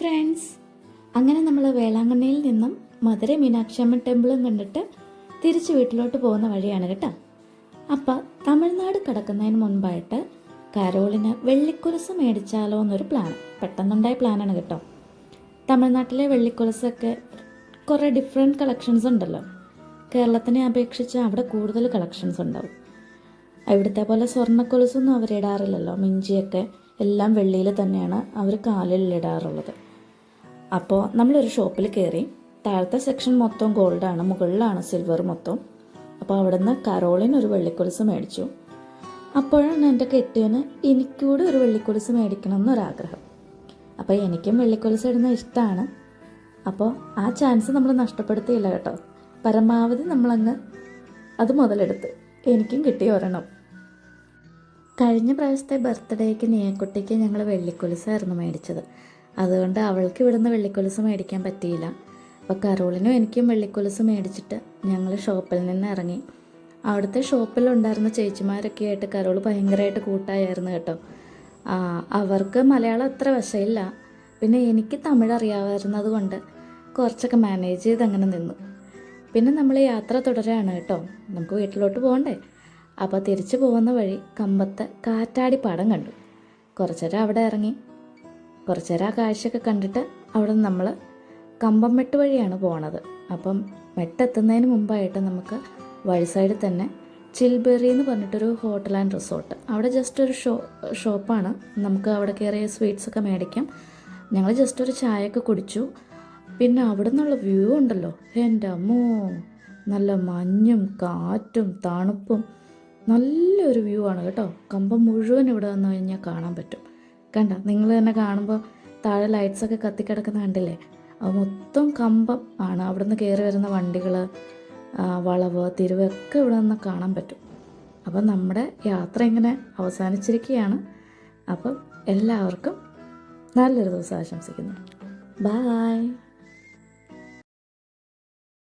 Friends, അങ്ങനെ നമ്മൾ വേളാങ്കണ്ണിയിൽ നിന്നും മധുര മീനാക്ഷി ടെമ്പിളും കണ്ടിട്ട് തിരിച്ച് വീട്ടിലോട്ട് പോകുന്ന വഴിയാണ് കേട്ടോ. അപ്പം തമിഴ്നാട് കിടക്കുന്നതിന് മുൻപായിട്ട് കരോളിന് വെള്ളിക്കൊലുസ് മേടിച്ചാലോ എന്നൊരു പ്ലാൻ, പെട്ടെന്നുണ്ടായ പ്ലാനാണ് കേട്ടോ. തമിഴ്നാട്ടിലെ വെള്ളിക്കൊലുസൊക്കെ കുറേ ഡിഫറെൻറ്റ് കളക്ഷൻസ് ഉണ്ടല്ലോ. കേരളത്തിനെ അപേക്ഷിച്ച് അവിടെ കൂടുതൽ കളക്ഷൻസ് ഉണ്ടാവും. ഇവിടുത്തെ പോലെ സ്വർണ്ണക്കൊലുസൊന്നും അവരിടാറില്ലല്ലോ. മിഞ്ചിയൊക്കെ എല്ലാം വെള്ളിയിൽ തന്നെയാണ് അവർ കാലിൽ ഇടാറുള്ളത്. അപ്പോൾ നമ്മളൊരു ഷോപ്പിൽ കയറി. താഴത്തെ സെക്ഷൻ മൊത്തം ഗോൾഡാണ്, മുകളിലാണ് സിൽവർ മൊത്തം. അപ്പോൾ അവിടെ നിന്ന് കരോളിന് ഒരു വെള്ളിക്കൊലുസ് മേടിച്ചു. അപ്പോഴാണ് എൻ്റെ കെട്ടിയന് എനിക്കൂടെ ഒരു വെള്ളിക്കൊലുസ് മേടിക്കണം എന്നൊരാഗ്രഹം. അപ്പോൾ എനിക്കും വെള്ളിക്കൊലുസ് ഇടുന്ന ഇഷ്ടമാണ്. അപ്പോൾ ആ ചാൻസ് നമ്മൾ നഷ്ടപ്പെടുത്തിയില്ല കേട്ടോ. പരമാവധി നമ്മളങ്ങ് അത് മുതലെടുത്ത് എനിക്കും കിട്ടി ഒരെണ്ണം. കഴിഞ്ഞ പ്രാവശ്യത്തെ ബർത്ത്ഡേക്ക് നീയക്കുട്ടിക്ക് ഞങ്ങൾ വെള്ളിക്കൊലുസായിരുന്നു മേടിച്ചത്. അതുകൊണ്ട് അവൾക്ക് ഇവിടുന്ന് വെള്ളിക്കൊലുസ് മേടിക്കാൻ പറ്റിയില്ല. അപ്പോൾ കരോളിനും എനിക്കും വെള്ളിക്കൊലുസ് മേടിച്ചിട്ട് ഞങ്ങൾ ഷോപ്പിൽ നിന്ന് ഇറങ്ങി. അവിടുത്തെ ഷോപ്പിലുണ്ടായിരുന്ന ചേച്ചിമാരൊക്കെ ആയിട്ട് കരോൾ ഭയങ്കരമായിട്ട് കൂട്ടായിരുന്നു കേട്ടോ. അവർക്ക് മലയാളം അത്ര വശമില്ല, പിന്നെ എനിക്ക് തമിഴ് അറിയാമായിരുന്നത് കൊണ്ട് കുറച്ചൊക്കെ മാനേജ് ചെയ്ത് അങ്ങനെ നിന്നു. പിന്നെ നമ്മൾ യാത്ര തുടരുകയാണ് കേട്ടോ. നമുക്ക് വീട്ടിലോട്ട് പോകണ്ടേ. അപ്പോൾ തിരിച്ചു പോകുന്ന വഴി കമ്പത്തെ കാറ്റാടിപ്പാടം കണ്ടു. കുറച്ചേരം അവിടെ ഇറങ്ങി, കുറച്ചേരം ആ കാഴ്ചയൊക്കെ കണ്ടിട്ട് അവിടെ നിന്ന് നമ്മൾ കമ്പം മെട്ട് വഴിയാണ് പോണത്. അപ്പം മെട്ടെത്തുന്നതിന് മുമ്പായിട്ട് നമുക്ക് വഴി സൈഡിൽ തന്നെ ചിൽബെറി എന്ന് പറഞ്ഞിട്ടൊരു ഹോട്ടൽ ആൻഡ് റിസോർട്ട്, അവിടെ ജസ്റ്റ് ഒരു ഷോപ്പാണ്. നമുക്ക് അവിടെ കയറിയ സ്വീറ്റ്സൊക്കെ മേടിക്കാം. ഞങ്ങൾ ജസ്റ്റ് ഒരു ചായയൊക്കെ കുടിച്ചു. പിന്നെ അവിടെ നിന്നുള്ള വ്യൂ ഉണ്ടല്ലോ, എൻ്റെ അമ്മോ, നല്ല മഞ്ഞും കാറ്റും തണുപ്പും നല്ലൊരു വ്യൂ ആണ് കേട്ടോ. കമ്പം മുഴുവൻ ഇവിടെ വന്നു കഴിഞ്ഞാൽ കാണാൻ പറ്റും. കണ്ട, നിങ്ങൾ തന്നെ കാണുമ്പോൾ താഴെ ലൈറ്റ്സൊക്കെ കത്തിക്കിടക്കുന്ന കണ്ടില്ലേ, അത് മൊത്തം കമ്പം ആണ്. അവിടെ നിന്ന് കയറി വരുന്ന വണ്ടികൾ, വളവ് തിരിവൊക്കെ ഇവിടെ നിന്ന് കാണാൻ പറ്റും. അപ്പം നമ്മുടെ യാത്ര ഇങ്ങനെ അവസാനിച്ചിരിക്കുകയാണ്. അപ്പം എല്ലാവർക്കും നല്ലൊരു ദിവസം ആശംസിക്കുന്നു. ബായ്.